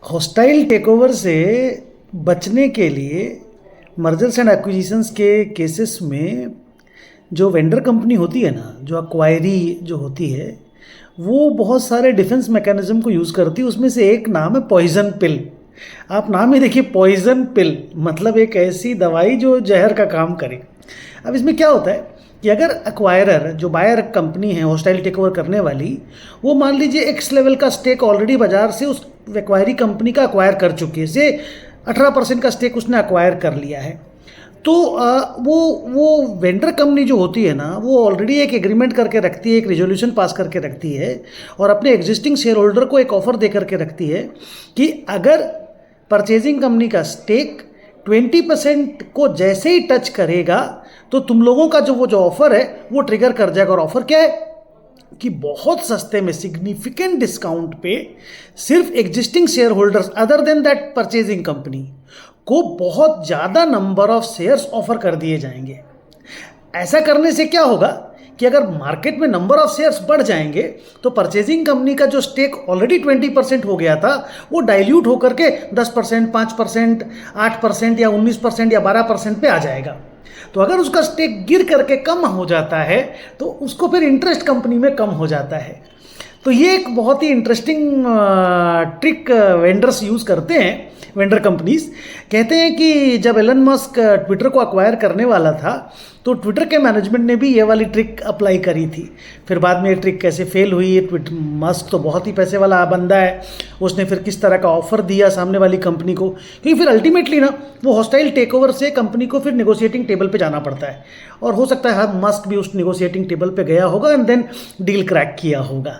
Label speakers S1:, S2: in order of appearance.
S1: Hostile takeover से बचने के लिए मर्जर्स एंड एक्विजिशंस के केसेस में जो वेंडर कंपनी होती है ना, जो अक्वायरी जो होती है, वो बहुत सारे डिफेंस मैकेनिज्म को यूज़ करती है। उसमें से एक नाम है पॉइजन पिल। आप नाम ही देखिए, पॉइजन पिल मतलब एक ऐसी दवाई जो जहर का काम करे। अब इसमें क्या होता है कि अगर एक्वायरर जो बायर कंपनी है हॉस्टाइल टेक ओवर करने वाली, वो मान लीजिए एक्स लेवल का स्टेक ऑलरेडी बाजार से उस एक्वायरी कंपनी का अक्वायर कर चुकी है, से 18% का स्टेक उसने अक्वायर कर लिया है, तो वो वेंडर कंपनी जो होती है ना, वो ऑलरेडी एक एग्रीमेंट करके रखती है, एक रेजोल्यूशन पास करके रखती है और अपने एग्जिस्टिंग शेयर होल्डर को एक ऑफर दे करके रखती है कि अगर परचेजिंग कंपनी का स्टेक 20% को जैसे ही टच करेगा तो तुम लोगों का जो ऑफर है वो ट्रिगर कर जाएगा। और ऑफर क्या है कि बहुत सस्ते में, सिग्निफिकेंट डिस्काउंट पे, सिर्फ existing share holders other than that purchasing company को बहुत ज़्यादा नंबर ऑफ शेयर्स ऑफर कर दिए जाएंगे। ऐसा करने से क्या होगा कि अगर मार्केट में नंबर ऑफ शेयर्स बढ़ जाएंगे तो परचेजिंग कंपनी का जो स्टेक ऑलरेडी 20% हो गया था वो डाइल्यूट होकर के 10%, 5%, 8% या 19% या 12% पे आ जाएगा। तो अगर उसका स्टेक गिर करके कम हो जाता है तो उसको फिर इंटरेस्ट कंपनी में कम हो जाता है। तो ये एक बहुत ही इंटरेस्टिंग ट्रिक वेंडर्स यूज़ करते हैं। वेंडर कंपनीज कहते हैं कि जब एलन मस्क ट्विटर को अक्वायर करने वाला था तो ट्विटर के मैनेजमेंट ने भी ये वाली ट्रिक अप्लाई करी थी। फिर बाद में ये ट्रिक कैसे फेल हुई, ट्विटर मस्क तो बहुत ही पैसे वाला बंदा है, उसने फिर किस तरह का ऑफर दिया सामने वाली कंपनी को, क्योंकि फिर अल्टीमेटली ना वो हॉस्टाइल टेक ओवर से कंपनी को फिर नेगोशिएटिंग टेबल पे जाना पड़ता है और हो सकता है मस्क भी उस नेगोशिएटिंग टेबल पे गया होगा एंड देन डील क्रैक किया होगा।